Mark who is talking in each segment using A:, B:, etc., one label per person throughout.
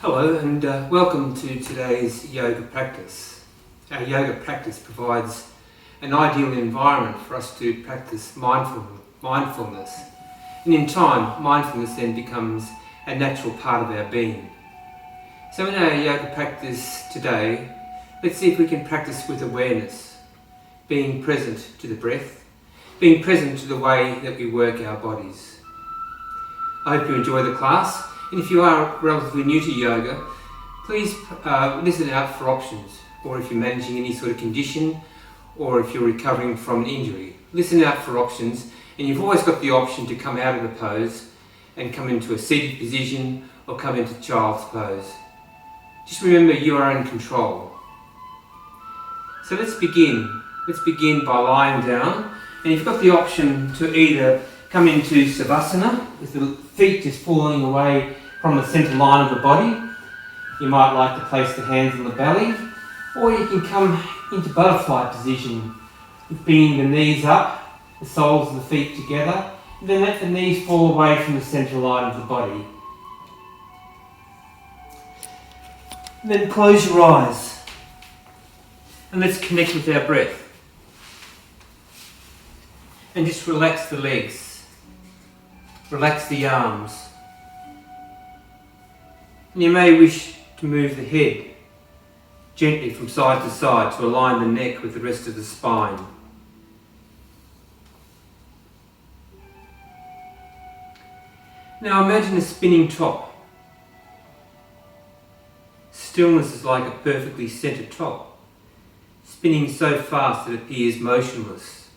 A: Hello and welcome to today's yoga practice. Our yoga practice provides an ideal environment for us to practice mindfulness. And in time, mindfulness then becomes a natural part of our being. So in our yoga practice today, let's see if we can practice with awareness, being present to the breath, being present to the way that we work our bodies. I hope you enjoy the class. And if you are relatively new to yoga, please listen out for options, or if you're managing any sort of condition, or if you're recovering from an injury. Listen out for options, and you've always got the option to come out of the pose and come into a seated position or come into child's pose. Just remember you are in control. So let's begin. Let's begin by lying down, and you've got the option to either come into Savasana with the feet just falling away from the centre line of the body. You might like to place the hands on the belly, or you can come into butterfly position with bringing the knees up, the soles of the feet together, and then let the knees fall away from the centre line of the body. And then close your eyes and let's connect with our breath. And just relax the legs, relax the arms. And you may wish to move the head gently from side to side to align the neck with the rest of the spine. Now imagine a spinning top. Stillness is like a perfectly centered top, spinning so fast that it appears motionless.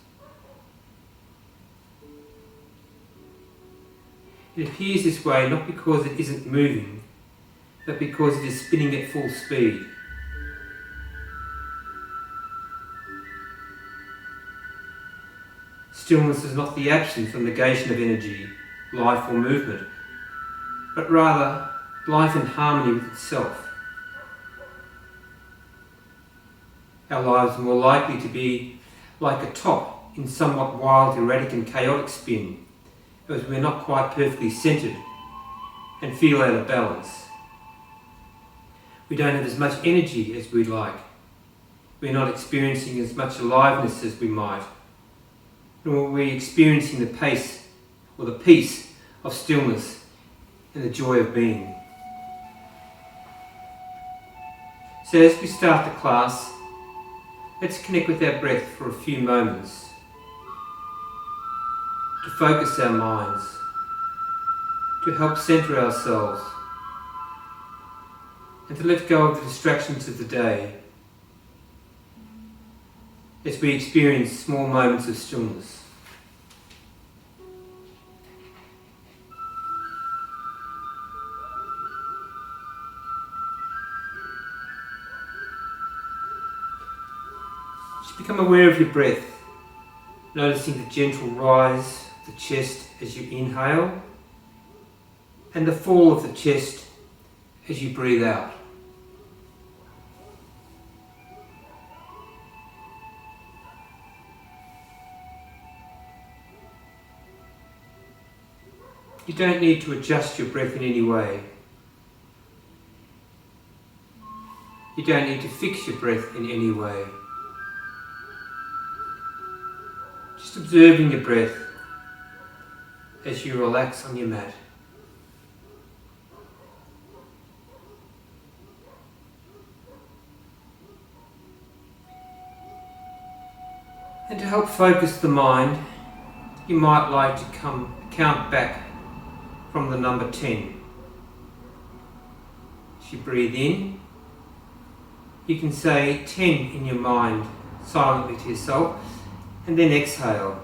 A: It appears this way not because it isn't moving, but because it is spinning at full speed. Stillness is not the absence or negation of energy, life or movement, but rather life in harmony with itself. Our lives are more likely to be like a top in somewhat wild, erratic and chaotic spin, as we're not quite perfectly centred and feel out of balance. We don't have as much energy as we'd like. We're not experiencing as much aliveness as we might. Nor are we experiencing the pace or the peace of stillness and the joy of being. So as we start the class, let's connect with our breath for a few moments to focus our minds, to help centre ourselves, and to let go of the distractions of the day as we experience small moments of stillness. Just become aware of your breath, noticing the gentle rise of the chest as you inhale and the fall of the chest as you breathe out. You don't need to adjust your breath in any way. You don't need to fix your breath in any way. Just observing your breath as you relax on your mat. And to help focus the mind, you might like to count back from the number 10. As you breathe in, you can say 10 in your mind silently to yourself, and then exhale.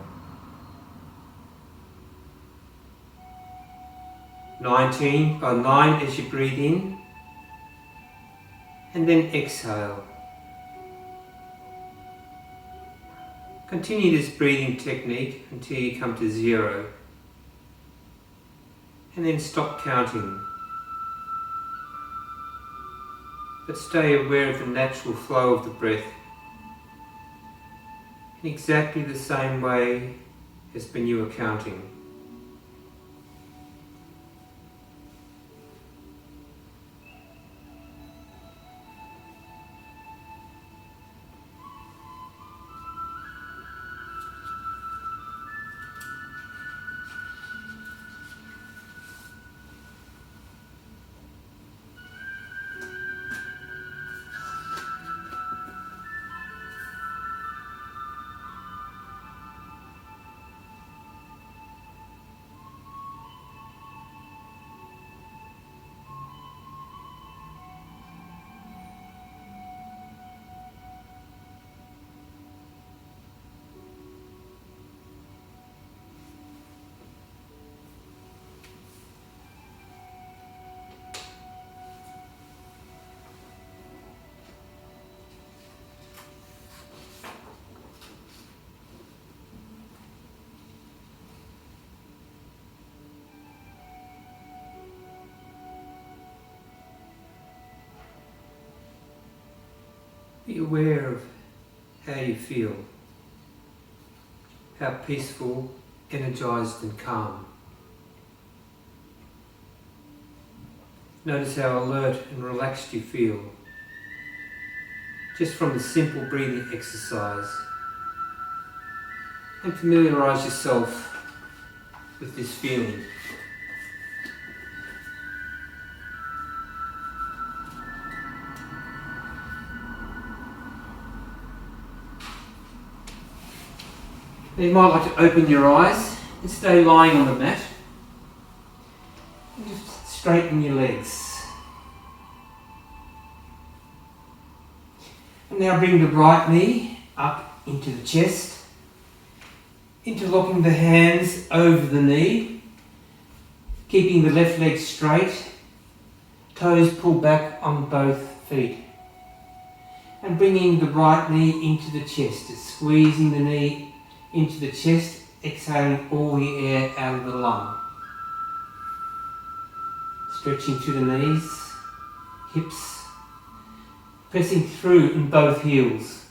A: 9 as you breathe in, and then exhale. Continue this breathing technique until you come to 0, and then stop counting. But stay aware of the natural flow of the breath in exactly the same way as when you were counting. Be aware of how you feel, how peaceful, energized and calm. Notice how alert and relaxed you feel just from the simple breathing exercise, and familiarise yourself with this feeling. Now you might like to open your eyes and stay lying on the mat and just straighten your legs. And now bring the right knee up into the chest, interlocking the hands over the knee, keeping the left leg straight, toes pulled back on both feet. And bringing the right knee into the chest, squeezing the knee into the chest, exhaling all the air out of the lung. Stretching to the knees, hips, pressing through in both heels.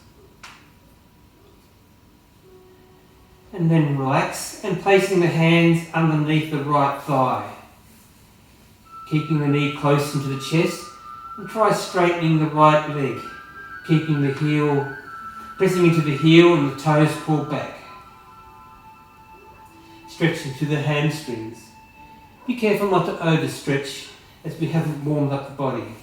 A: And then relax and placing the hands underneath the right thigh. Keeping the knee close into the chest, and try straightening the right leg. Keeping the heel, pressing into the heel and the toes pulled back. Stretching to the hamstrings. Be careful not to overstretch as we haven't warmed up the body.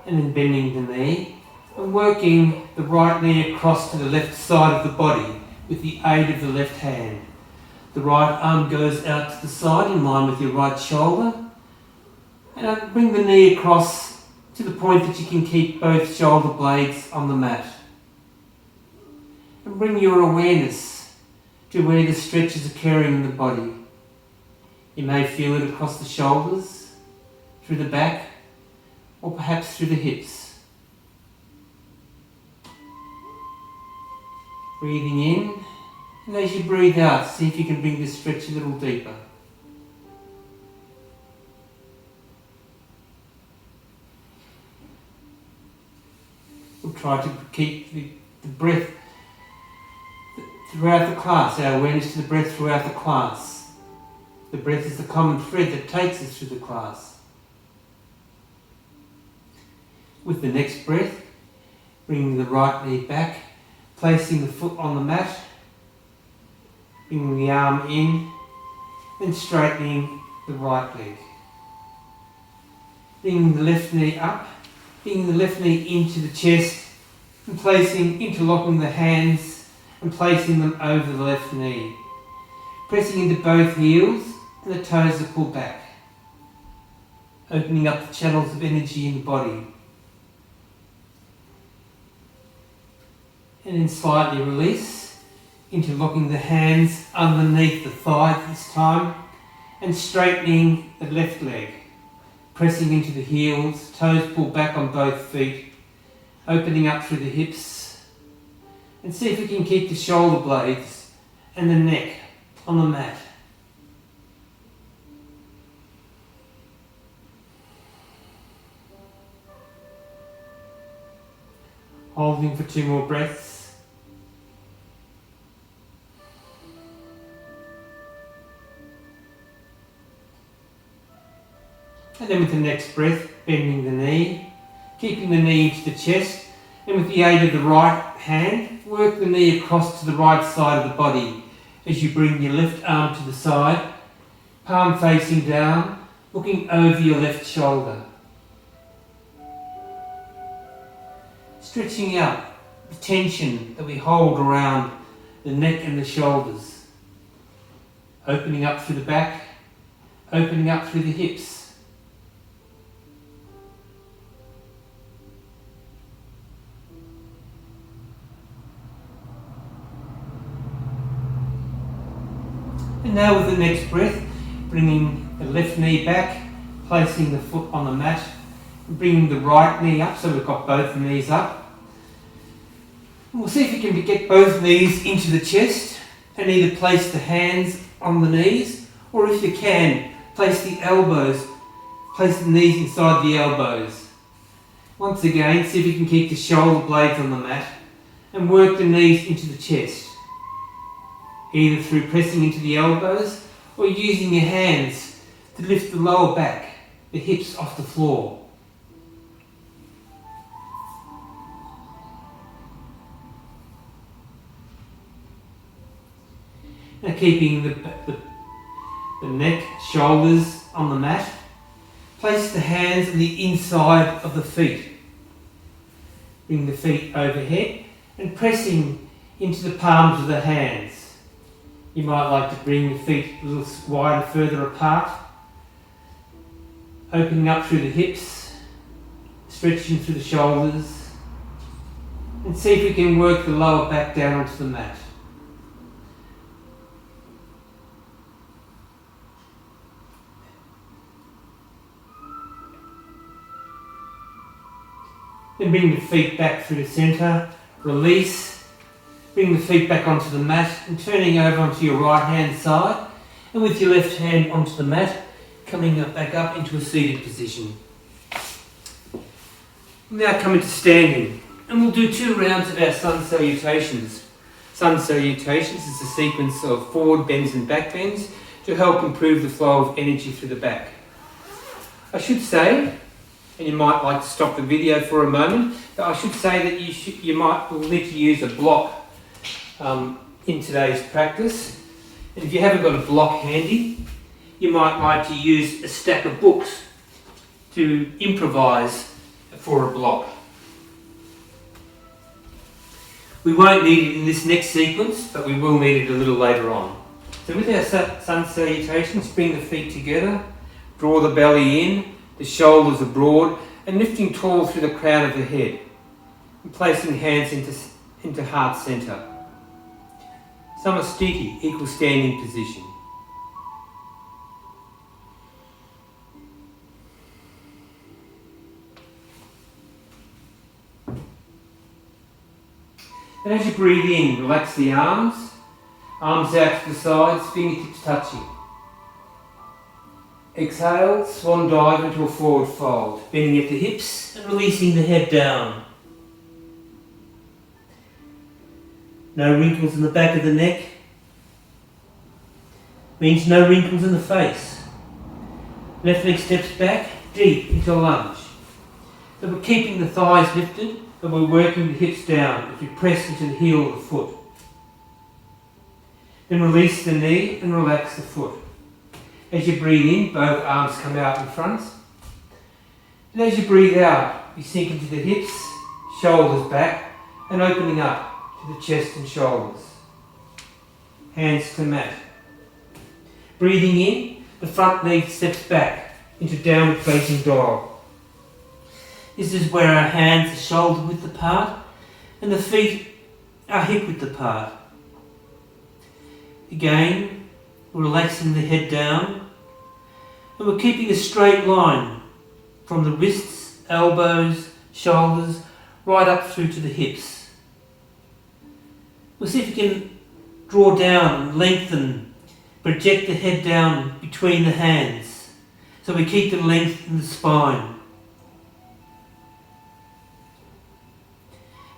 A: And then bending the knee and working the right knee across to the left side of the body with the aid of the left hand. The right arm goes out to the side in line with your right shoulder, and bring the knee across to the point that you can keep both shoulder blades on the mat. And bring your awareness to where the stretch is occurring in the body. You may feel it across the shoulders, through the back, or perhaps through the hips. Breathing in, and as you breathe out, see if you can bring this stretch a little deeper. We'll try to keep the breath throughout the class, our awareness to the breath throughout the class. The breath is the common thread that takes us through the class. With the next breath, bringing the right knee back, placing the foot on the mat, bringing the arm in, and straightening the right leg. Bringing the left knee up, bringing the left knee into the chest, and interlocking the hands and placing them over the left knee. Pressing into both heels, and the toes are pulled back. Opening up the channels of energy in the body. And then slightly release, interlocking the hands underneath the thigh this time, and straightening the left leg, pressing into the heels, toes pulled back on both feet, opening up through the hips, and see if we can keep the shoulder blades and the neck on the mat. Holding for 2 more breaths. And then with the next breath, bending the knee, keeping the knee into the chest, and with the aid of the right hand, work the knee across to the right side of the body as you bring your left arm to the side, palm facing down, looking over your left shoulder. Stretching out the tension that we hold around the neck and the shoulders. Opening up through the back, opening up through the hips. And now with the next breath, bringing the left knee back, placing the foot on the mat, and bringing the right knee up, so we've got both knees up. And we'll see if you can get both knees into the chest and either place the hands on the knees, or if you can, place the elbows Place the knees inside the elbows. Once again, see if you can keep the shoulder blades on the mat and work the knees into the chest, either through pressing into the elbows or using your hands to lift the lower back, the hips off the floor. Now keeping the neck, shoulders on the mat, place the hands on the inside of the feet. Bring the feet overhead and pressing into the palms of the hands. You might like to bring the feet a little wider, further apart, opening up through the hips, stretching through the shoulders, and see if we can work the lower back down onto the mat. Then bring the feet back through the centre, release, bring the feet back onto the mat and turning over onto your right hand side and with your left hand onto the mat, coming back up into a seated position. Now coming to standing, and we'll do 2 rounds of our sun salutations. Sun salutations is a sequence of forward bends and back bends to help improve the flow of energy through the back. I should say, and you might like to stop the video for a moment, but I should say that you might need to use a block in today's practice. And if you haven't got a block handy, you might like to use a stack of books to improvise for a block. We won't need it in this next sequence, but we will need it a little later on. So with our sun salutations, bring the feet together, draw the belly in, the shoulders are broad, and lifting tall through the crown of the head, and placing hands into heart centre. Samastiti, equal standing position. And as you breathe in, relax the arms out to the sides, fingertips touching. Exhale, swan dive into a forward fold, bending at the hips and releasing the head down. No wrinkles in the back of the neck means no wrinkles in the face. Left leg steps back, deep into lunge. So we're keeping the thighs lifted, but we're working the hips down as we press into the heel of the foot. Then release the knee and relax the foot. As you breathe in, both arms come out in front. And as you breathe out, you sink into the hips, shoulders back, and opening up to the chest and shoulders. Hands to mat. Breathing in, the front leg steps back into downward facing dog. This is where our hands are shoulder width apart and the feet are hip width apart. Again, we're relaxing the head down and we're keeping a straight line from the wrists, elbows, shoulders, right up through to the hips. We'll see if we can draw down and lengthen, project the head down between the hands so we keep the length in the spine.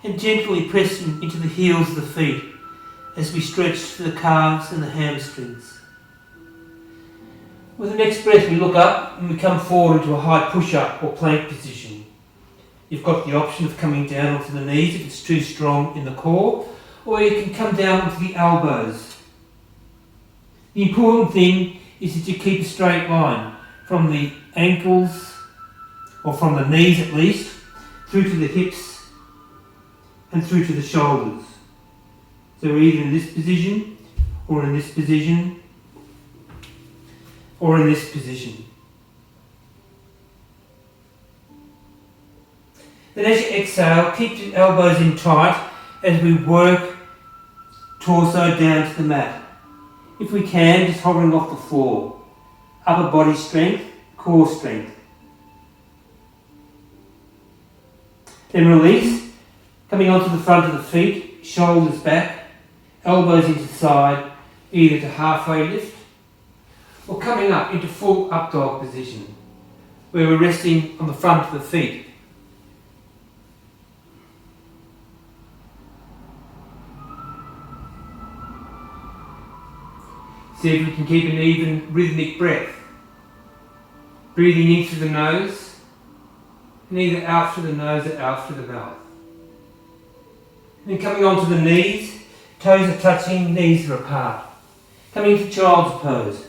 A: And gently pressing into the heels of the feet as we stretch the calves and the hamstrings. With the next breath we look up and we come forward into a high push-up or plank position. You've got the option of coming down onto the knees if it's too strong in the core, or you can come down onto the elbows. The important thing is that you keep a straight line from the ankles, or from the knees at least, through to the hips and through to the shoulders. So we're either in this position, or in this position, or in this position. Then as you exhale, keep the elbows in tight as we work torso down to the mat. If we can, just hovering off the floor. Upper body strength, core strength. Then release, coming onto the front of the feet, shoulders back, elbows into the side, either to halfway lift or coming up into full up dog position. where we're resting on the front of the feet. See if we can keep an even rhythmic breath. Breathing in through the nose, and either out through the nose or out through the mouth. And then coming onto the knees, toes are touching, knees are apart. Coming into child's pose.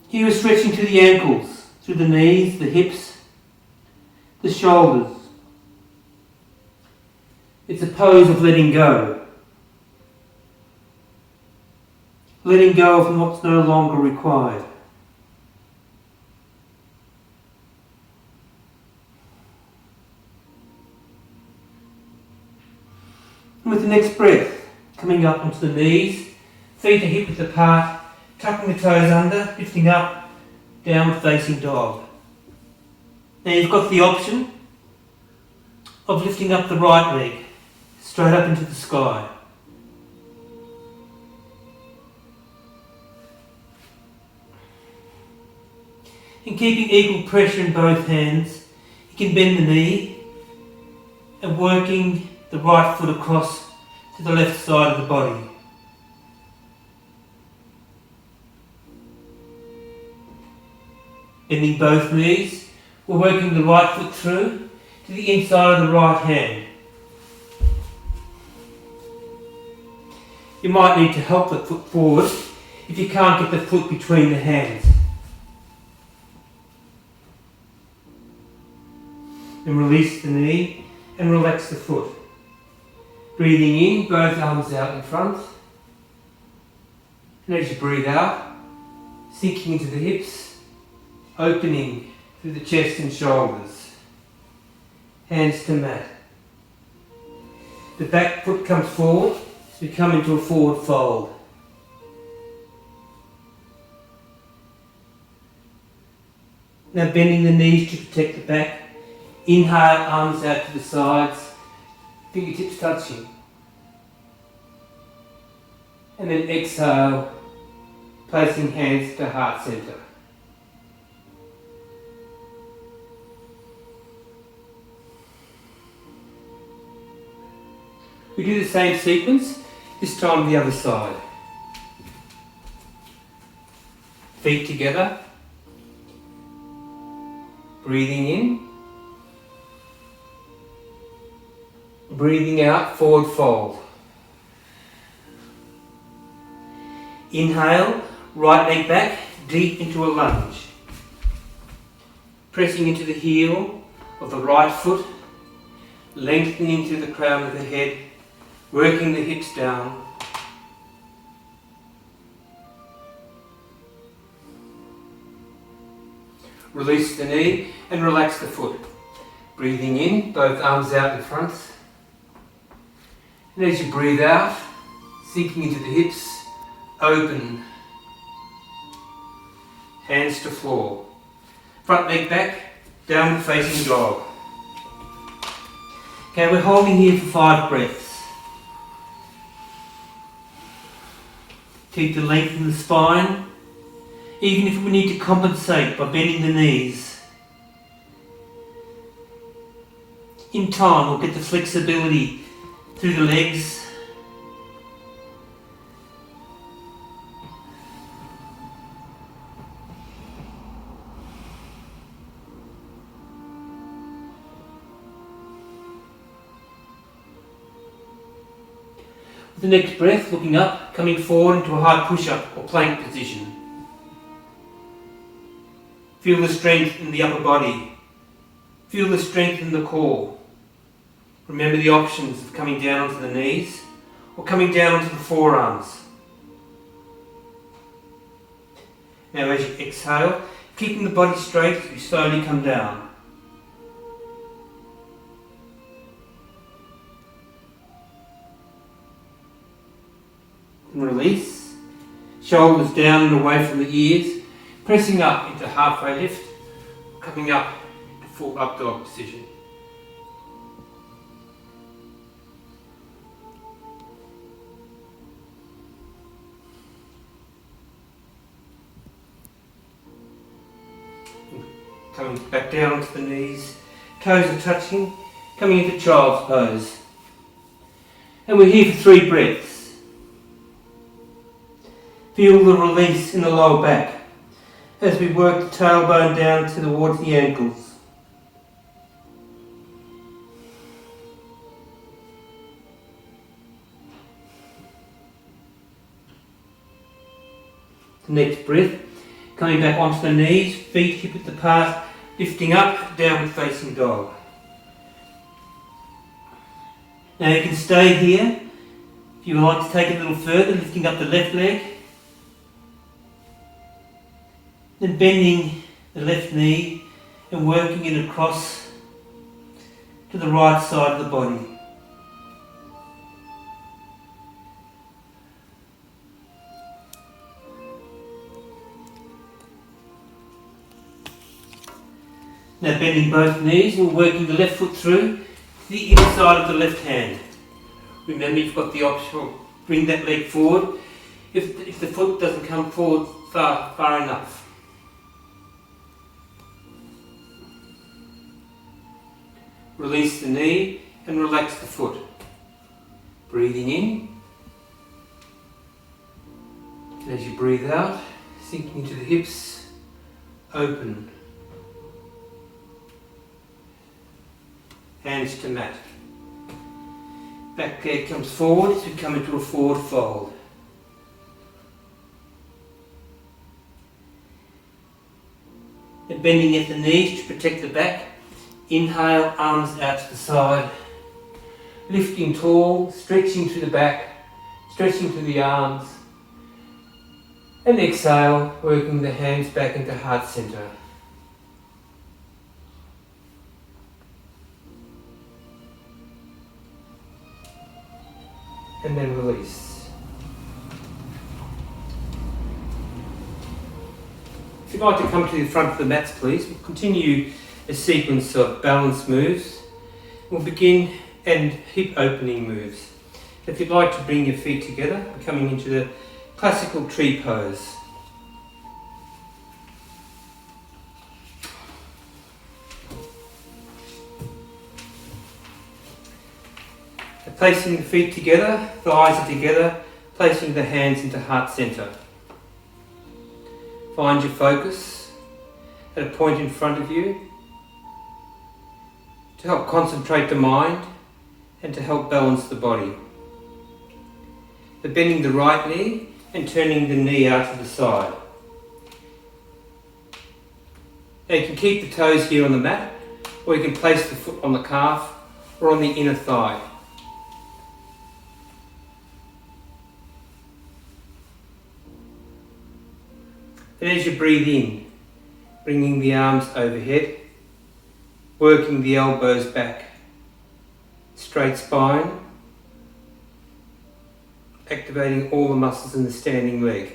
A: Here we're stretching to the ankles, through the knees, the hips, the shoulders. It's a pose of letting go. Letting go of what's no longer required. And with the next breath, coming up onto the knees, feet are hip width apart, tucking the toes under, lifting up, downward facing dog. Now you've got the option of lifting up the right leg, straight up into the sky. And keeping equal pressure in both hands, you can bend the knee and working the right foot across to the left side of the body. Bending both knees, we're working the right foot through to the inside of the right hand. You might need to help the foot forward if you can't get the foot between the hands. And release the knee and relax the foot. Breathing in, both arms out in front. And as you breathe out, sinking into the hips, opening through the chest and shoulders. Hands to mat. The back foot comes forward as we come into a forward fold. Now bending the knees to protect the back. Inhale, arms out to the sides, fingertips touching. And then exhale, placing hands to heart center. We do the same sequence, this time the other side. Feet together, breathing in. Breathing out, forward fold. Inhale, right leg back, deep into a lunge. Pressing into the heel of the right foot, lengthening through the crown of the head, working the hips down. Release the knee and relax the foot. Breathing in, both arms out in front. And as you breathe out, sinking into the hips, open. Hands to floor. Front leg back, downward facing dog. Okay, we're holding here for 5 breaths. Keep the length in the spine, even if we need to compensate by bending the knees. In time, we'll get the flexibility through the legs. With the next breath, looking up, coming forward into a high push-up or plank position. Feel the strength in the upper body. Feel the strength in the core. Remember the options of coming down onto the knees or coming down onto the forearms. Now as you exhale, keeping the body straight as you slowly come down. And release. Shoulders down and away from the ears, pressing up into halfway lift, coming up to full up dog position. Coming back down onto the knees, toes are touching, coming into child's pose. And we're here for 3 breaths. Feel the release in the lower back as we work the tailbone down towards the ankles. The next breath, coming back onto the knees, feet hip width apart, lifting up, downward facing dog. Now you can stay here. If you would like to take it a little further, lifting up the left leg. Then bending the left knee and working it across to the right side of the body. Now bending both knees and working the left foot through to the inside of the left hand. Remember, you've got the option of bring that leg forward if the foot doesn't come forward far enough. Release the knee and relax the foot. Breathing in. And as you breathe out, sinking into the hips, open. Hands to mat. Back leg comes forward as we come into a forward fold. And bending at the knees to protect the back. Inhale, arms out to the side. Lifting tall, stretching through the back, stretching through the arms. And exhale, working the hands back into heart center. And then release. If you'd like to come to the front of the mats, please, we'll continue a sequence of balance moves. We'll begin and hip opening moves. If you'd like to bring your feet together, we're coming into the classical tree pose. Placing the feet together, the eyes are together, placing the hands into heart center. Find your focus at a point in front of you to help concentrate the mind and to help balance the body. Bending the right knee and turning the knee out to the side. Now you can keep the toes here on the mat, or you can place the foot on the calf or on the inner thigh. And as you breathe in, bringing the arms overhead, working the elbows back, straight spine, activating all the muscles in the standing leg.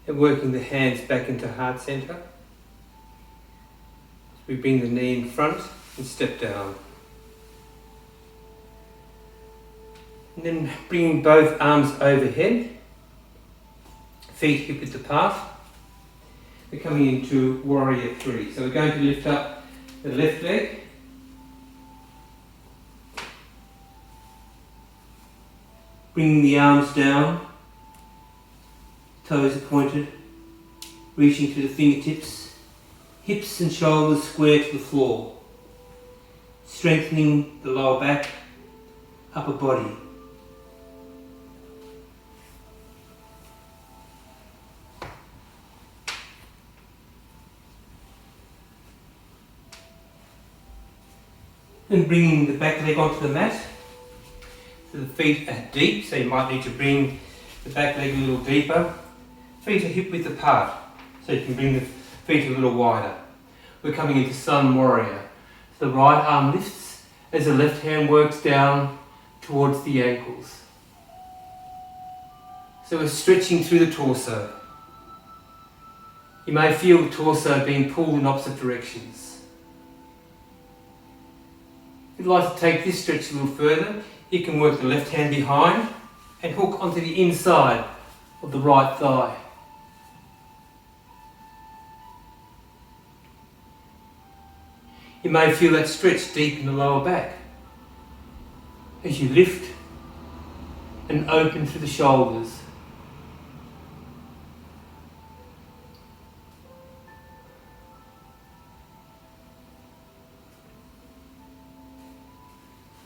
A: And working the hands back into heart center. We bring the knee in front and step down. And then bringing both arms overhead, feet hip width apart. We're coming into warrior 3. So we're going to lift up the left leg. Bringing the arms down, toes are pointed, reaching to the fingertips. Hips and shoulders square to the floor, strengthening the lower back, upper body. And bringing the back leg onto the mat, so the feet are deep, so you might need to bring the back leg a little deeper. Feet are hip width apart, so you can bring the feet a little wider. We're coming into Sun Warrior. So the right arm lifts as the left hand works down towards the ankles. So we're stretching through the torso. You may feel the torso being pulled in opposite directions. you'd like to take this stretch a little further, you can work the left hand behind and hook onto the inside of the right thigh. You may feel that stretch deep in the lower back as you lift and open through the shoulders.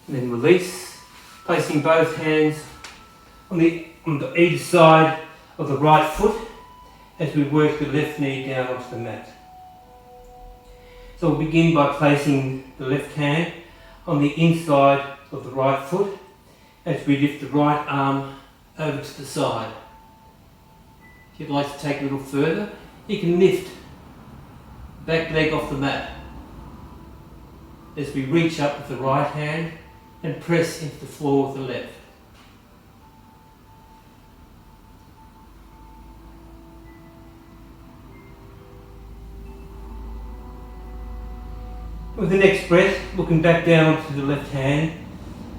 A: And then release, placing both hands on either side of the right foot as we work the left knee down onto the mat. So we'll begin by placing the left hand on the inside of the right foot as we lift the right arm over to the side. If you'd like to take a little further, you can lift the back leg off the mat as we reach up with the right hand and press into the floor with the left. With the next breath, looking back down to the left hand,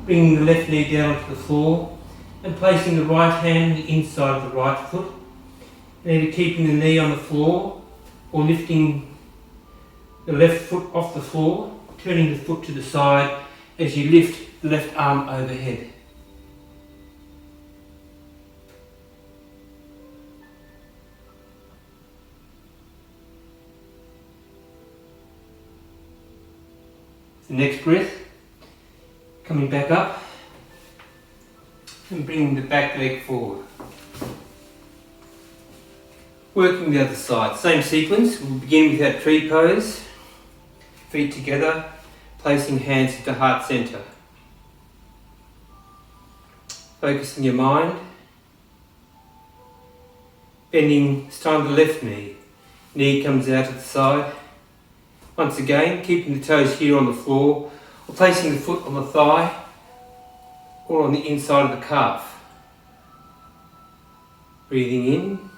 A: bringing the left knee down onto the floor and placing the right hand on the inside of the right foot, and either keeping the knee on the floor or lifting the left foot off the floor, turning the foot to the side as you lift the left arm overhead. The next breath, coming back up and bringing the back leg forward. Working the other side, same sequence. We'll begin with our tree pose, feet together, placing hands into heart center. Focusing your mind, bending, starting the left knee comes out to the side. Once again, keeping the toes here on the floor, or placing the foot on the thigh, or on the inside of the calf. Breathing in,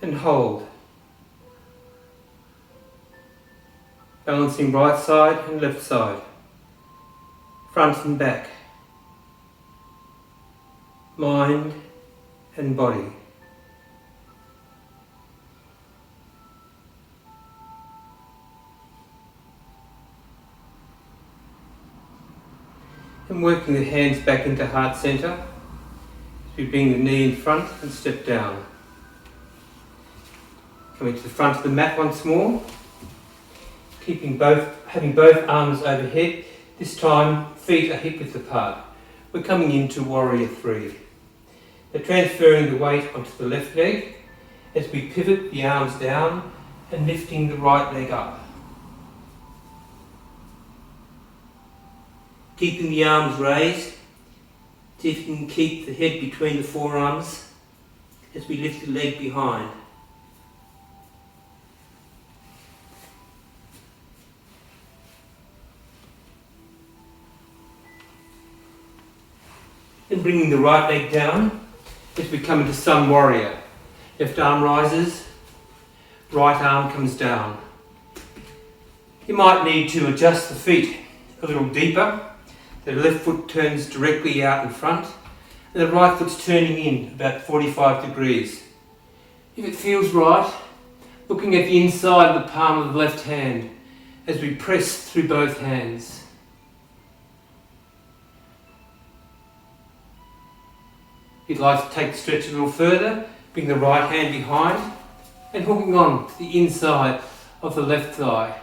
A: and hold. Balancing right side and left side, front and back, mind and body. And working the hands back into heart center as we bring the knee in front and step down. Coming to the front of the mat once more, having both arms overhead. This time feet are hip width apart. We're coming into Warrior 3. We're transferring the weight onto the left leg as we pivot the arms down and lifting the right leg up. Keeping the arms raised, see if you can keep the head between the forearms as we lift the leg behind. Then bringing the right leg down as we come into Sun Warrior. Left arm rises, right arm comes down. You might need to adjust the feet a little deeper. The left foot turns directly out in front and the right foot's turning in about 45 degrees. If it feels right, looking at the inside of the palm of the left hand as we press through both hands. If you'd like to take the stretch a little further, bring the right hand behind and hooking on to the inside of the left thigh.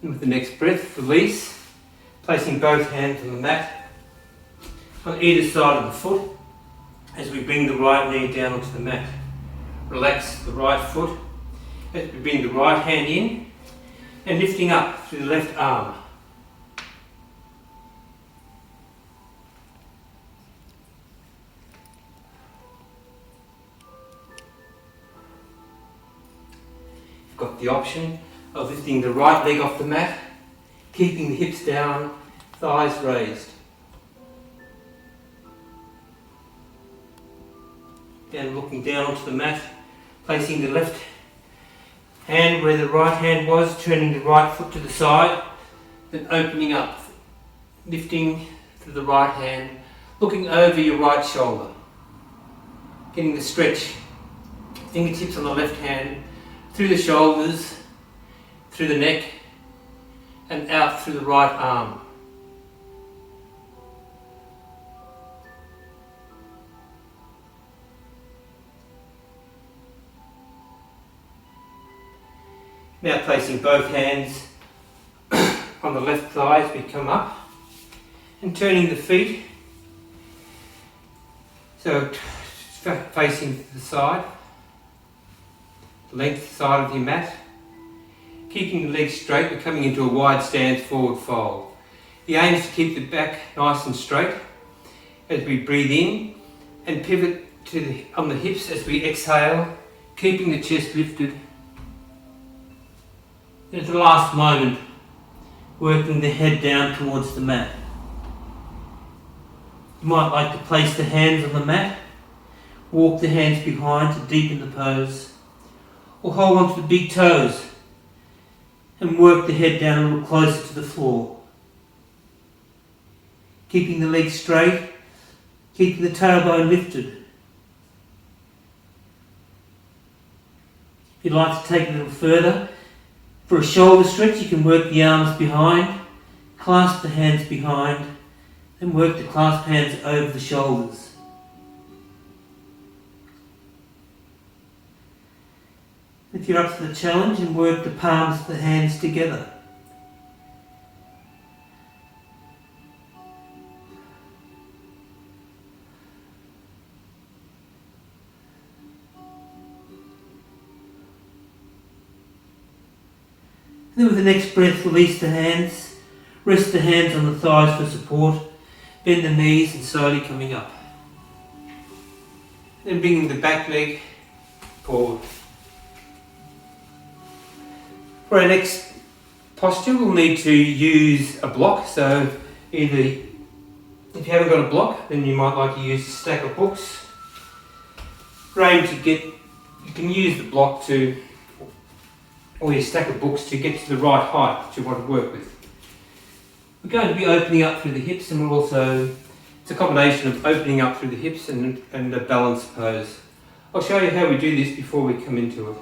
A: And with the next breath, release, placing both hands on the mat on either side of the foot as we bring the right knee down onto the mat. Relax the right foot as we bring the right hand in and lifting up through the left arm. You've got the option of lifting the right leg off the mat, keeping the hips down, thighs raised. Then looking down onto the mat, placing the left hand where the right hand was, turning the right foot to the side, then opening up, lifting to the right hand, looking over your right shoulder, getting the stretch, fingertips on the left hand, through the shoulders, through the neck, and out through the right arm. Now placing both hands on the left thigh as we come up and turning the feet so facing the side, the length side of your mat, keeping the legs straight. We're coming into a wide stance forward fold. The aim is to keep the back nice and straight as we breathe in and pivot on the hips as we exhale, keeping the chest lifted. At the last moment, working the head down towards the mat. You might like to place the hands on the mat, walk the hands behind to deepen the pose, or hold on to the big toes and work the head down a little closer to the floor. Keeping the legs straight, keeping the tailbone lifted. If you'd like to take it a little further, for a shoulder stretch, you can work the arms behind, clasp the hands behind, and work the clasp hands over the shoulders. If you're up to the challenge, and work the palms of the hands together. Then with the next breath, release the hands, rest the hands on the thighs for support, bend the knees and slowly coming up. Then bringing the back leg forward. For our next posture, we'll need to use a block. So either, if you haven't got a block, then you might like to use a stack of books. You can use the block or your stack of books to get to the right height that you want to work with. We're going to be opening up through the hips, and it's a combination of opening up through the hips and a balanced pose. I'll show you how we do this before we come into it.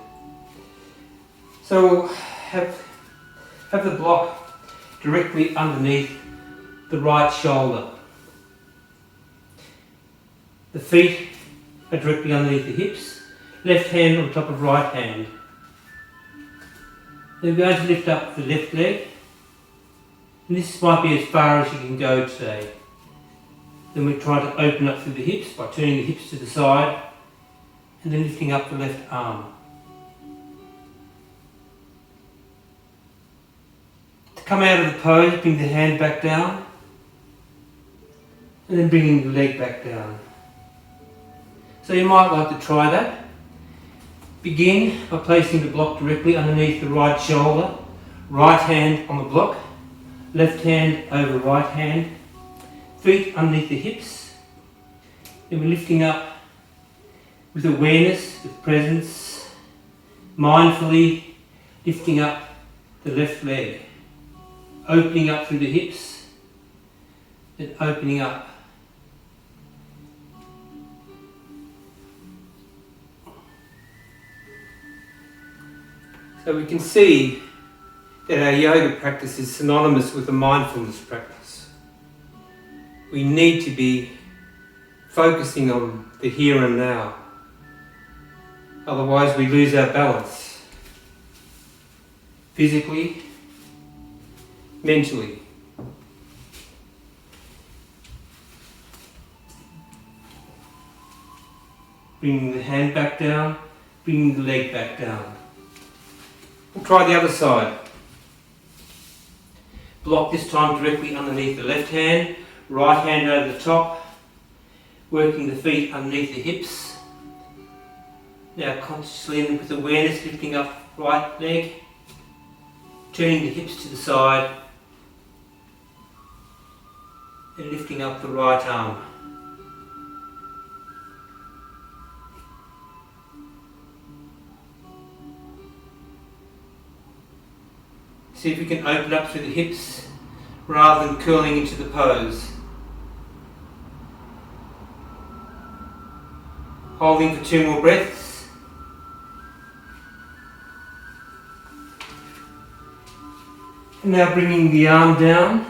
A: So we'll have the block directly underneath the right shoulder. The feet are directly underneath the hips, left hand on top of right hand. Then we're going to lift up the left leg, and this might be as far as you can go today. Then we try to open up through the hips by turning the hips to the side and then lifting up the left arm. To come out of the pose, bring the hand back down and then bringing the leg back down. So you might like to try that. Begin by placing the block directly underneath the right shoulder, right hand on the block, left hand over right hand, feet underneath the hips. Then we're lifting up with awareness, with presence, mindfully lifting up the left leg, opening up through the hips, then opening up. So we can see that our yoga practice is synonymous with a mindfulness practice. We need to be focusing on the here and now. Otherwise we lose our balance. Physically, mentally. Bringing the hand back down, bringing the leg back down. We'll try the other side. Block this time directly underneath the left hand, right hand over the top, working the feet underneath the hips. Now consciously and with awareness lifting up right leg, Turning the hips to the side and lifting up the right arm. See if we can open up through the hips rather than curling into the pose. Holding for 2 more breaths. And now bringing the arm down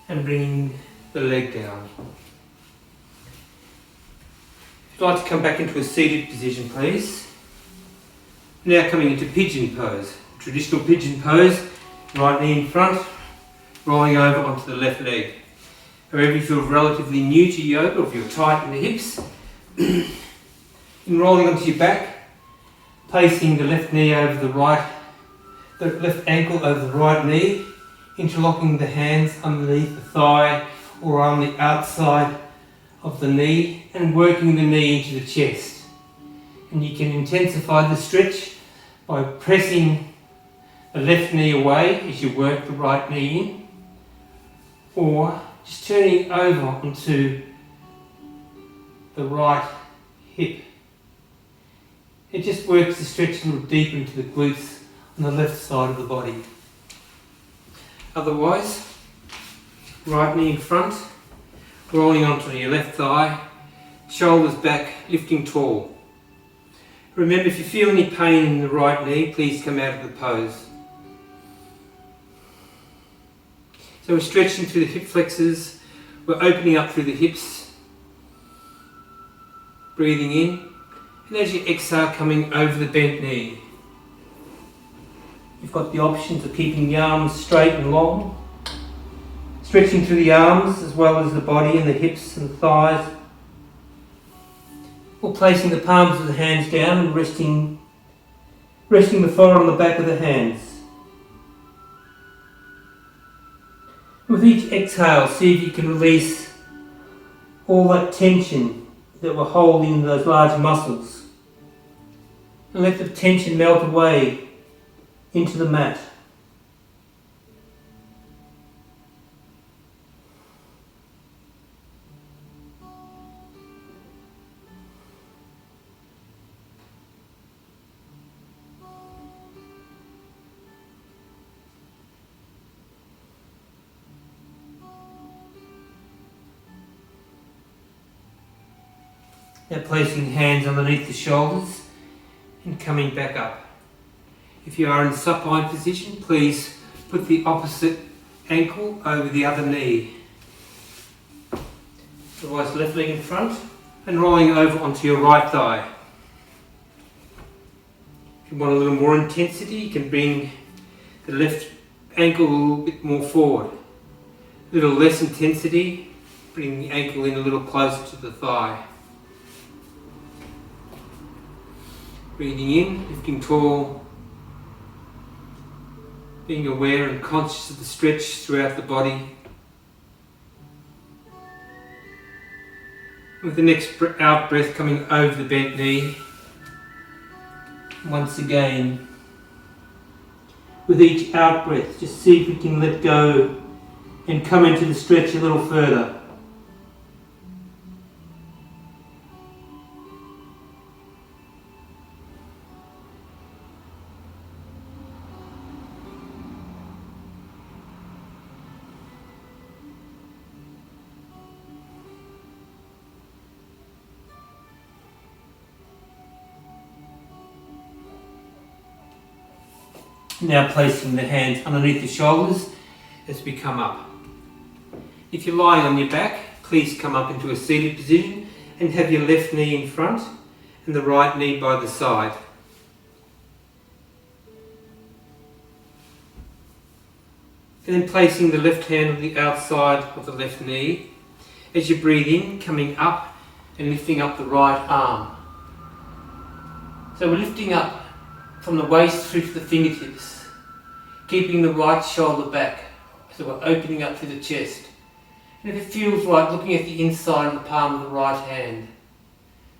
A: and bringing the leg down. If you'd like to come back into a seated position, please. Now coming into pigeon pose. Traditional pigeon pose, right knee in front, rolling over onto the left leg. However, if you're relatively new to yoga, or if you're tight in the hips, in rolling onto your back, placing the left knee over the left ankle over the right knee, interlocking the hands underneath the thigh or on the outside of the knee, and working the knee into the chest. And you can intensify the stretch by pressing the left knee away as you work the right knee in, or just turning over onto the right hip. It just works to stretch a little deeper into the glutes on the left side of the body. Otherwise, right knee in front, rolling onto your left thigh, shoulders back, lifting tall. Remember, if you feel any pain in the right knee, please come out of the pose. So we're stretching through the hip flexors, we're opening up through the hips, breathing in, and as you exhale, coming over the bent knee. You've got the options of keeping the arms straight and long, stretching through the arms as well as the body and the hips and the thighs, or placing the palms of the hands down and resting the forearm on the back of the hands. With each exhale, see if you can release all that tension that we're holding in those large muscles, and let the tension melt away into the mat. Now placing hands underneath the shoulders and coming back up. If you are in supine position, please put the opposite ankle over the other knee. Otherwise, left leg in front and rolling over onto your right thigh. If you want a little more intensity, you can bring the left ankle a little bit more forward. A little less intensity, bring the ankle in a little closer to the thigh. Breathing in, lifting tall, being aware and conscious of the stretch throughout the body. With the next out breath coming over the bent knee. Once again, with each out breath, just see if we can let go and come into the stretch a little further. Now placing the hands underneath the shoulders as we come up. If you're lying on your back, please come up into a seated position and have your left knee in front and the right knee by the side. And then placing the left hand on the outside of the left knee. As you breathe in, coming up and lifting up the right arm. So we're lifting up from the waist through to the fingertips, keeping the right shoulder back, so we're opening up through the chest. And if it feels right, looking at the inside of the palm of the right hand,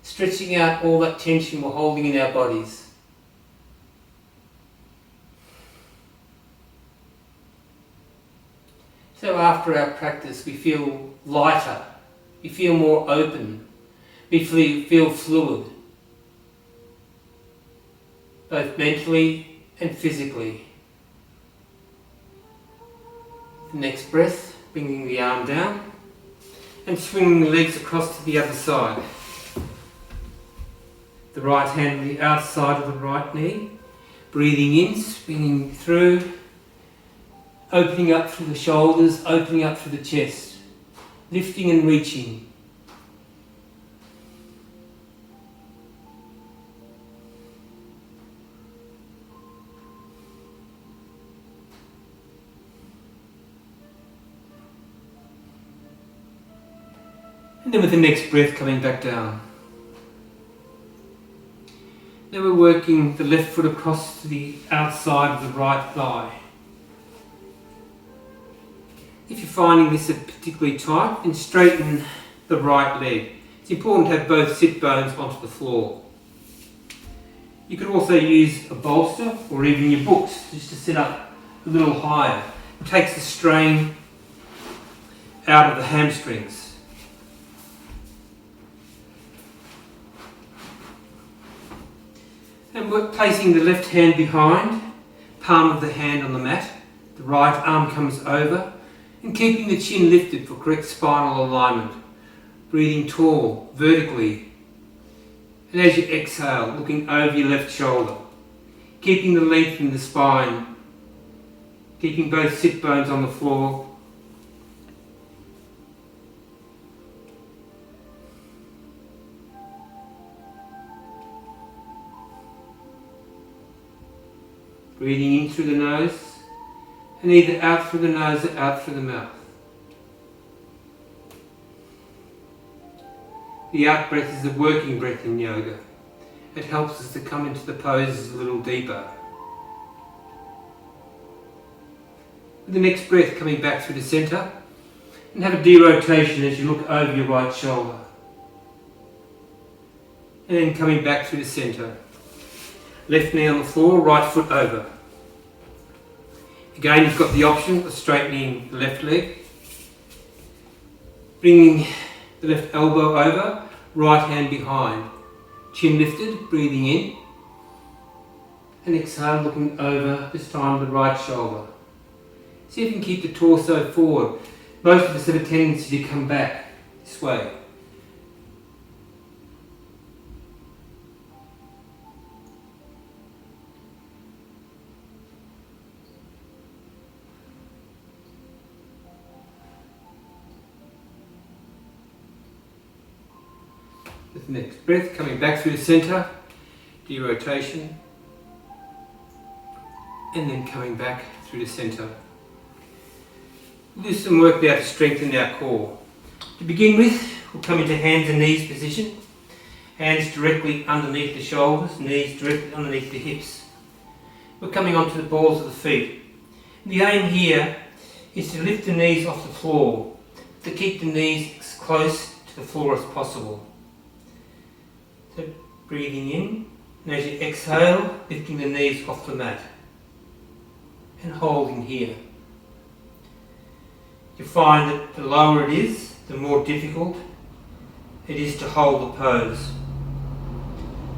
A: stretching out all that tension we're holding in our bodies. So after our practice we feel lighter, we feel more open, we feel fluid, both mentally and physically. The next breath, bringing the arm down and swinging the legs across to the other side. The right hand on the outside of the right knee, breathing in, swinging through, opening up through the shoulders, opening up through the chest, lifting and reaching. And then with the next breath coming back down. Now we're working the left foot across to the outside of the right thigh. If you're finding this particularly tight, then straighten the right leg. It's important to have both sit bones onto the floor. You could also use a bolster or even your books just to sit up a little higher. It takes the strain out of the hamstrings. And we're placing the left hand behind, palm of the hand on the mat, the right arm comes over, and keeping the chin lifted for correct spinal alignment. Breathing tall, vertically. And as you exhale, looking over your left shoulder, keeping the length in the spine, keeping both sit bones on the floor. Breathing in through the nose, and either out through the nose or out through the mouth. The out breath is a working breath in yoga. It helps us to come into the poses a little deeper. With the next breath coming back through the centre, and have a derotation as you look over your right shoulder. And then coming back through the centre. Left knee on the floor, right foot over. Again, you've got the option of straightening the left leg, bringing the left elbow over, right hand behind, chin lifted, breathing in, and exhale, looking over, this time the right shoulder. See if you can keep the torso forward. Most of us have a tendency to come back this way. With the next breath, coming back through the centre, derotation, and then coming back through the centre. We'll do some work now to strengthen our core. To begin with, we'll come into hands and knees position. Hands directly underneath the shoulders, knees directly underneath the hips. We're coming onto the balls of the feet. The aim here is to lift the knees off the floor, to keep the knees as close to the floor as possible. So breathing in, and as you exhale, lifting the knees off the mat and holding here. You find that the lower it is, the more difficult it is to hold the pose.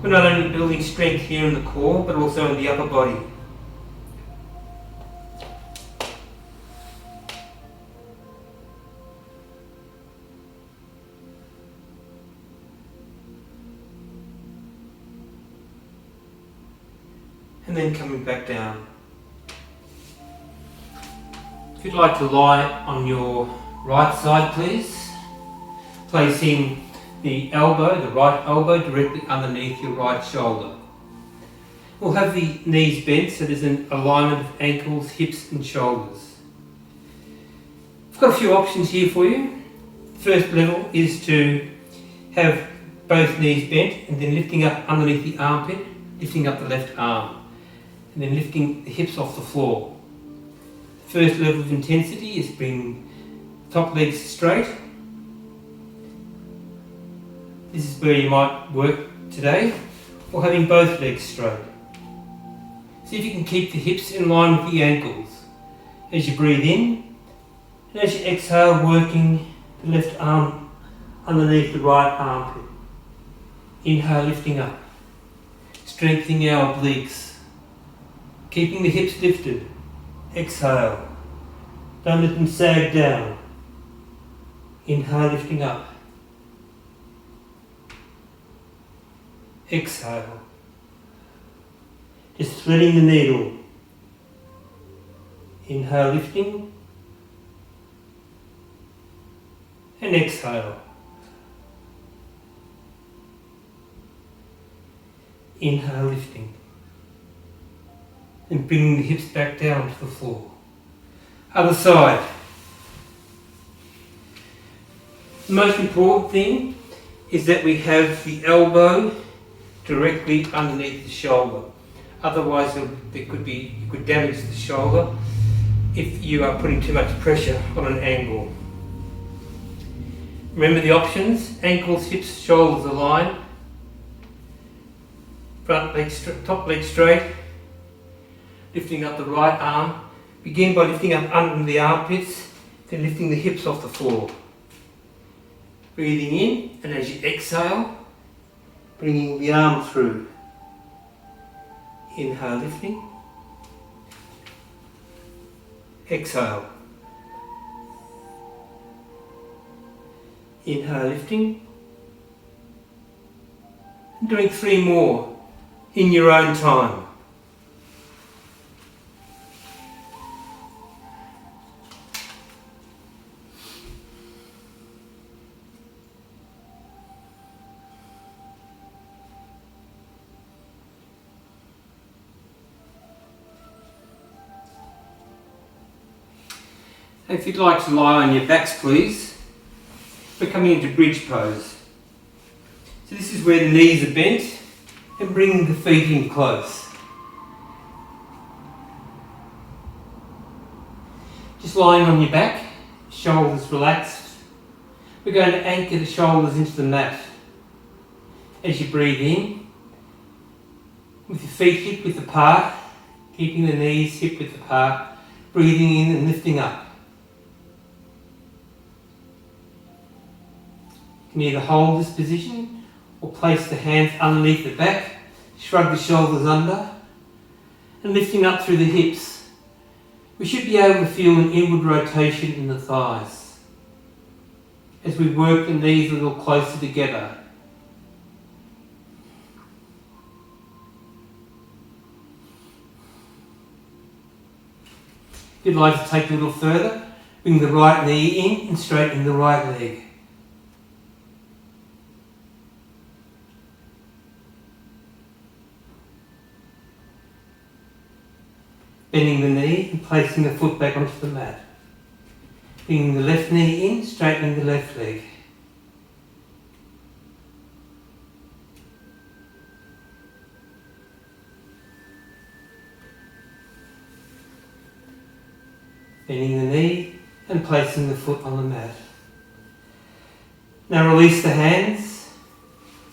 A: We're not only building strength here in the core, but also in the upper body. And then coming back down. If you'd like to lie on your right side, please, placing the elbow, the right elbow, directly underneath your right shoulder. We'll have the knees bent so there's an alignment of ankles, hips and shoulders. I've got a few options here for you. First level is to have both knees bent and then lifting up underneath the armpit, lifting up the left arm, and then lifting the hips off the floor. First level of intensity is bringing top legs straight. This is where you might work today, or having both legs straight. See if you can keep the hips in line with the ankles. As you breathe in, And as you exhale, working the left arm underneath the right armpit. Inhale, lifting up, strengthening our obliques, keeping the hips lifted. Exhale, don't let them sag down. Inhale, lifting up. Exhale, just threading the needle. Inhale, lifting, and exhale. Inhale, lifting, and bringing the hips back down to the floor. Other side. The most important thing is that we have the elbow directly underneath the shoulder. Otherwise, you could damage the shoulder if you are putting too much pressure on an angle. Remember the options: ankles, hips, shoulders aligned, front leg, top leg straight, lifting up the right arm. Begin by lifting up under the armpits, then lifting the hips off the floor. Breathing in, and as you exhale, bringing the arm through. Inhale, lifting. Exhale. Inhale, lifting. And doing 3 more in your own time. If you'd like to lie on your backs, please. We're coming into bridge pose. So this is where the knees are bent and bringing the feet in close. Just lying on your back, shoulders relaxed. We're going to anchor the shoulders into the mat. As you breathe in, with your feet hip width apart, keeping the knees hip width apart, breathing in and lifting up. You can either hold this position or place the hands underneath the back, shrug the shoulders under, and lifting up through the hips. We should be able to feel an inward rotation in the thighs as we work the knees a little closer together. If you'd like to take it a little further, bring the right knee in and straighten the right leg. Bending the knee and placing the foot back onto the mat. Bringing the left knee in, straightening the left leg. Bending the knee and placing the foot on the mat. Now release the hands,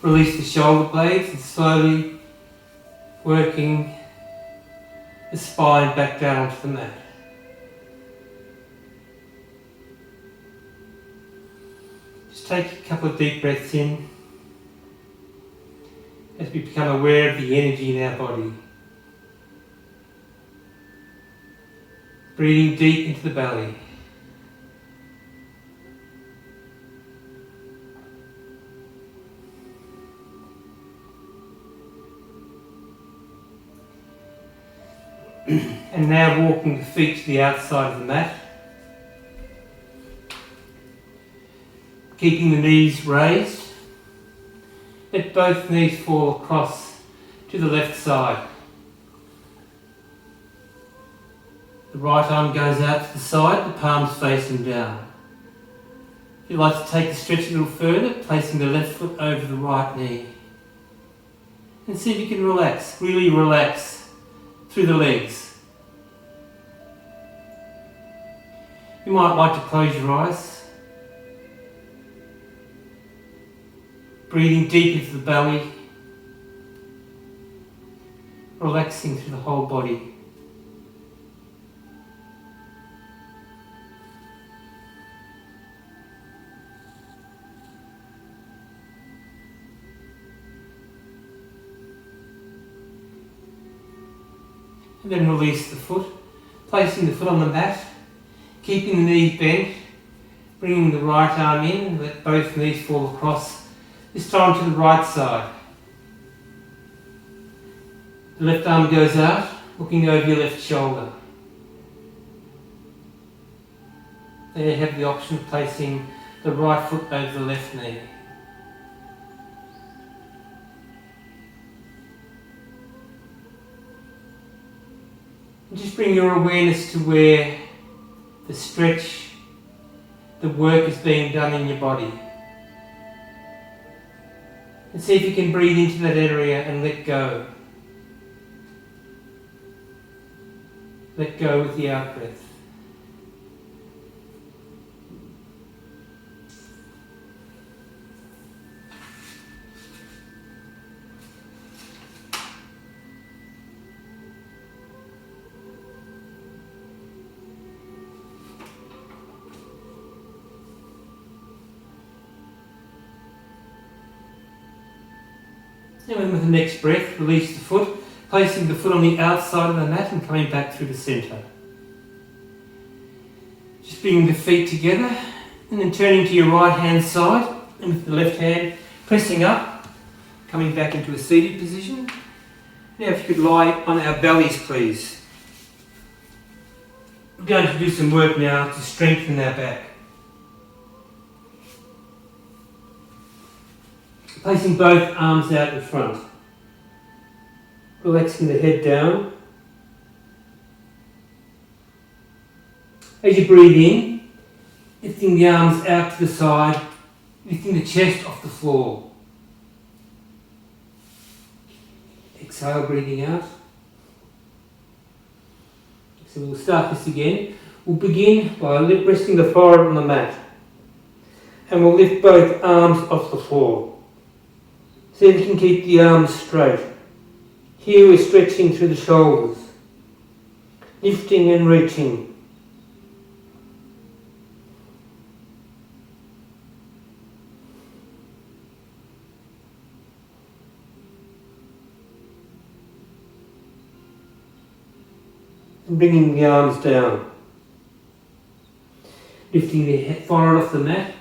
A: release the shoulder blades and slowly working the spine back down onto the mat. Just take a couple of deep breaths in as we become aware of the energy in our body. Breathing deep into the belly. And now walking the feet to the outside of the mat. Keeping the knees raised. Let both knees fall across to the left side. The right arm goes out to the side, the palms facing down. If you'd like to take the stretch a little further, placing the left foot over the right knee. And see if you can relax, really relax through the legs. You might like to close your eyes. Breathing deep into the belly. Relaxing through the whole body. and then release the foot, placing the foot on the mat, keeping the knees bent, bringing the right arm in and let both knees fall across, this time to the right side. The left arm goes out, looking over your left shoulder. There you have the option of placing the right foot over the left knee. And just bring your awareness to where the stretch, the work is being done in your body. And see if you can breathe into that area and let go. Let go with the out breath. And then with the next breath, release the foot, placing the foot on the outside of the mat and coming back through the centre. Just bringing the feet together and then turning to your right hand side and with the left hand pressing up, coming back into a seated position. Now if you could lie on our bellies please. We're going to do some work now to strengthen our back. Placing both arms out in front. Relaxing the head down. As you breathe in, lifting the arms out to the side, lifting the chest off the floor. Exhale, breathing out. So we'll start this again. We'll begin by resting the forehead on the mat. And we'll lift both arms off the floor. See if you can keep the arms straight. Here we're stretching through the shoulders, lifting and reaching. And bringing the arms down. Lifting the forehead off the mat,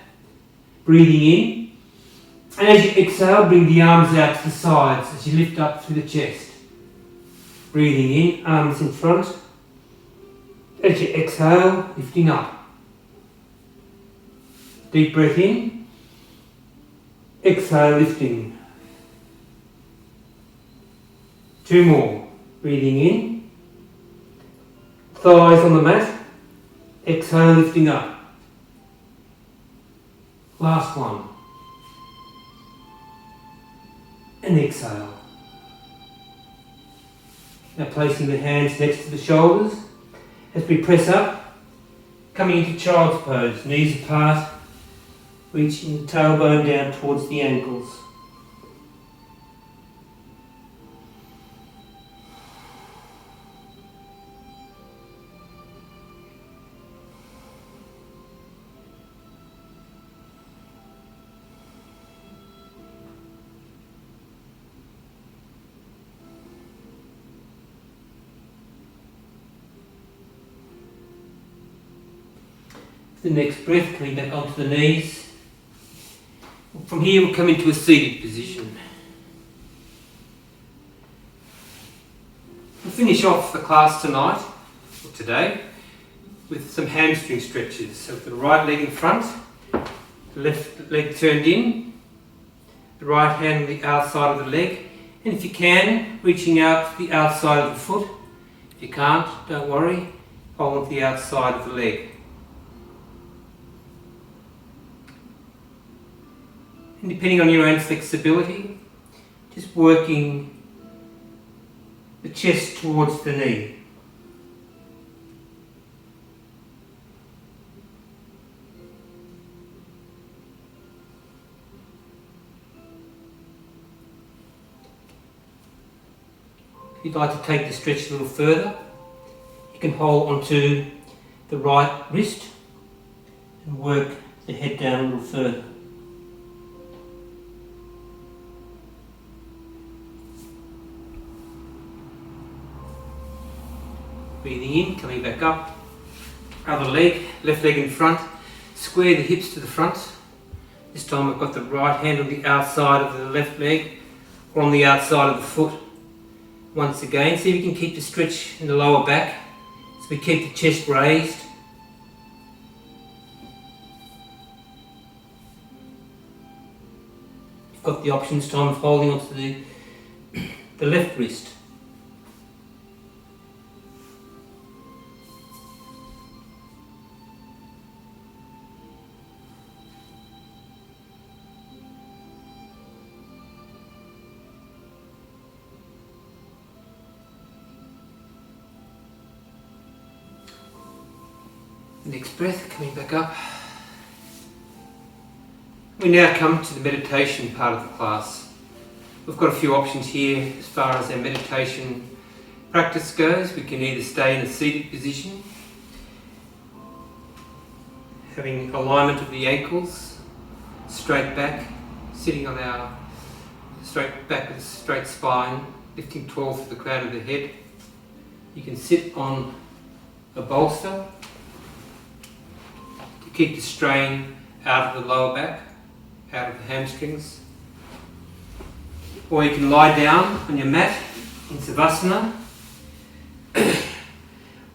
A: breathing in. And as you exhale, bring the arms out to the sides as you lift up through the chest. Breathing in, arms in front. As you exhale, lifting up. Deep breath in. Exhale, lifting. 2 more. Breathing in. Thighs on the mat. Exhale, lifting up. Last one. And exhale. Now placing the hands next to the shoulders as we press up, coming into child's pose, knees apart, reaching the tailbone down towards the ankles. The next breath, coming back onto the knees. From here we'll come into a seated position. We'll finish off the class tonight, or today, with some hamstring stretches. So with the right leg in front, the left leg turned in, the right hand on the outside of the leg, and if you can, reaching out to the outside of the foot. If you can't, don't worry, hold on to the outside of the leg. And depending on your own flexibility, just working the chest towards the knee. If you'd like to take the stretch a little further, you can hold onto the right wrist and work the head down a little further. Breathing in, coming back up. Other leg, left leg in front. Square the hips to the front. This time I've got the right hand on the outside of the left leg or on the outside of the foot. Once again, see if you can keep the stretch in the lower back. So we keep the chest raised. You've got the option this time of holding onto the left wrist. Next breath, coming back up. We now come to the meditation part of the class. We've got a few options here as far as our meditation practice goes. We can either stay in a seated position, having alignment of the ankles, straight back, sitting on our straight back with a straight spine, lifting tall through the crown of the head. You can sit on a bolster, keep the strain out of the lower back, out of the hamstrings. Or you can lie down on your mat in Savasana,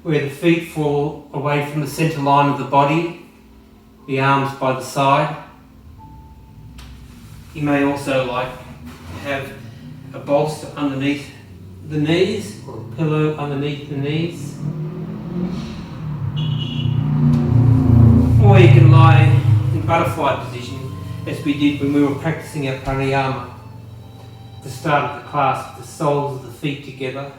A: where the feet fall away from the centre line of the body, the arms by the side. You may also like have a bolster underneath the knees, or a pillow underneath the knees. Or you can lie in butterfly position as we did when we were practicing our pranayama at the start of the class, with the soles of the feet together.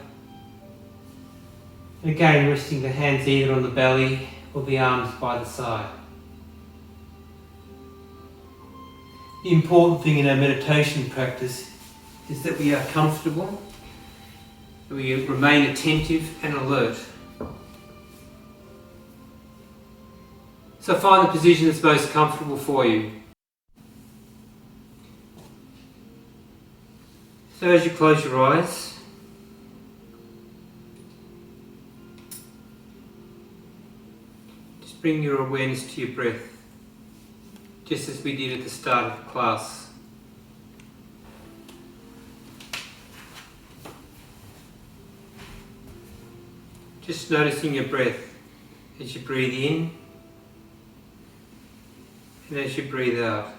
A: And again, resting the hands either on the belly or the arms by the side. The important thing in our meditation practice is that we are comfortable, that we remain attentive and alert. So find the position that's most comfortable for you. So as you close your eyes, just bring your awareness to your breath, just as we did at the start of the class. Just noticing your breath as you breathe in and as you breathe out.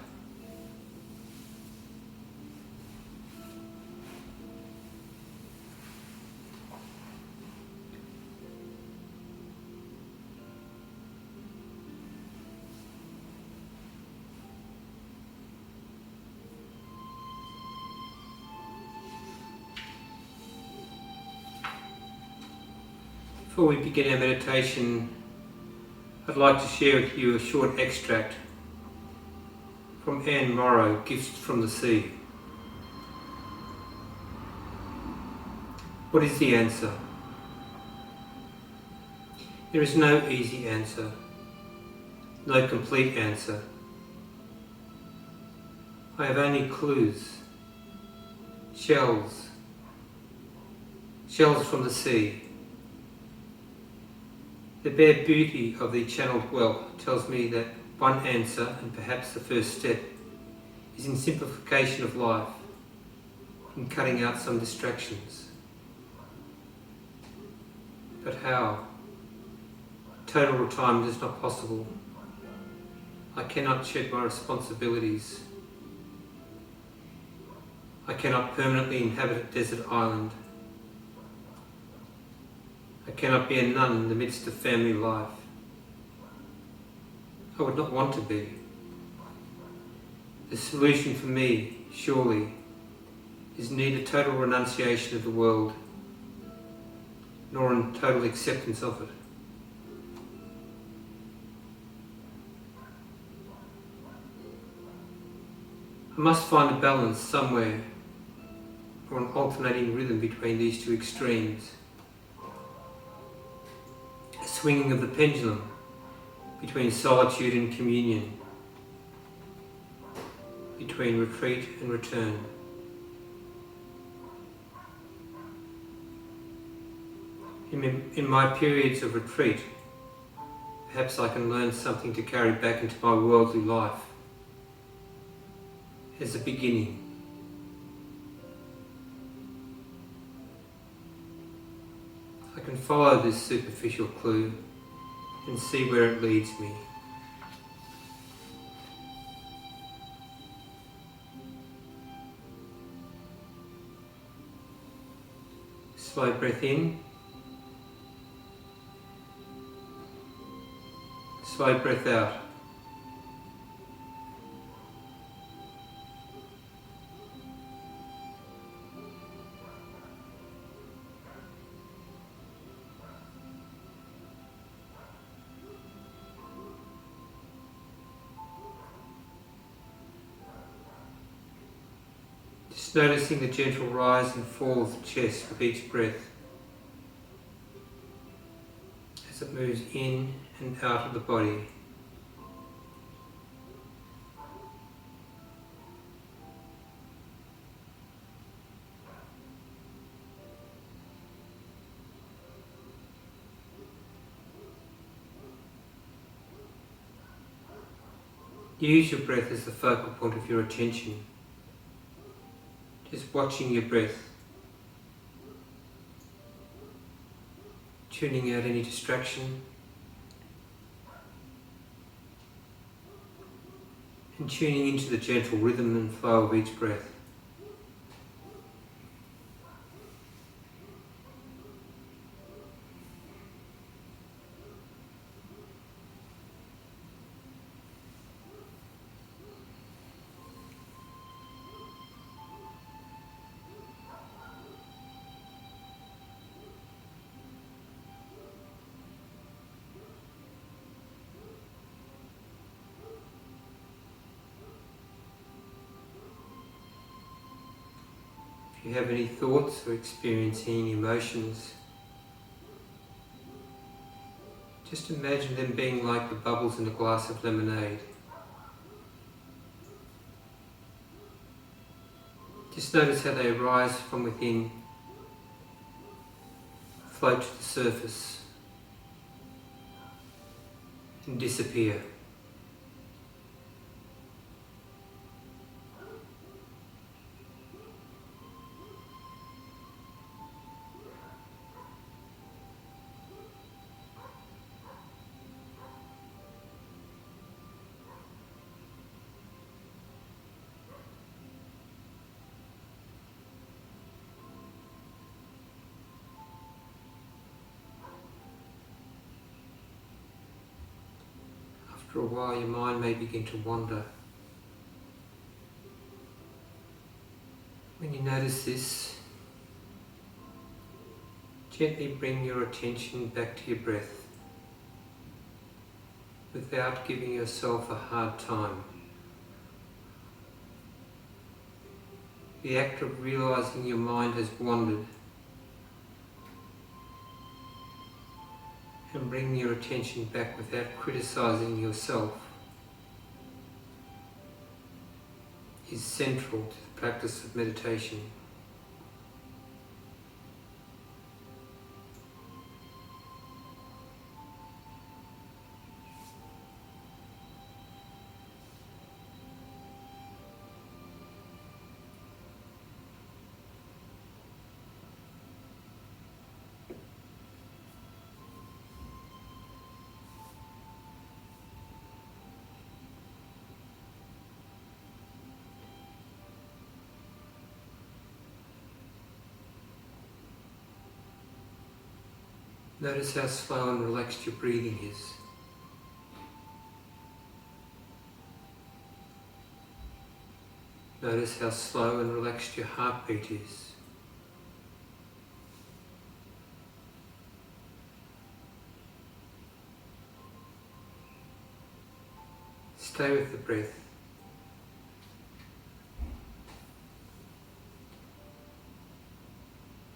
A: Before we begin our meditation, I'd like to share with you a short extract from Anne Morrow, Gifts from the Sea. What is the answer? There is no easy answer, no complete answer. I have only clues, shells from the sea. The bare beauty of the channeled well tells me that one answer, and perhaps the first step, is in simplification of life, in cutting out some distractions. But how? Total retirement is not possible. I cannot shed my responsibilities. I cannot permanently inhabit a desert island. I cannot be a nun in the midst of family life. I would not want to be. The solution for me, surely, is neither total renunciation of the world, nor in total acceptance of it. I must find a balance somewhere, or an alternating rhythm between these two extremes. A swinging of the pendulum between solitude and communion, between retreat and return. In my periods of retreat, perhaps I can learn something to carry back into my worldly life as a beginning. I can follow this superficial clue and see where it leads me. Slow breath in, slow breath out. Just noticing the gentle rise and fall of the chest with each breath as it moves in and out of the body. Use your breath as the focal point of your attention. Just watching your breath, tuning out any distraction, and tuning into the gentle rhythm and flow of each breath. If you have any thoughts or experiencing emotions, just imagine them being like the bubbles in a glass of lemonade. Just notice how they arise from within, float to the surface, and disappear. After a while, your mind may begin to wander. When you notice this, gently bring your attention back to your breath without giving yourself a hard time. The act of realizing your mind has wandered and bringing your attention back without criticizing yourself is central to the practice of meditation. Notice how slow and relaxed your breathing is. Notice how slow and relaxed your heartbeat is. Stay with the breath.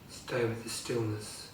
A: Stay with the stillness.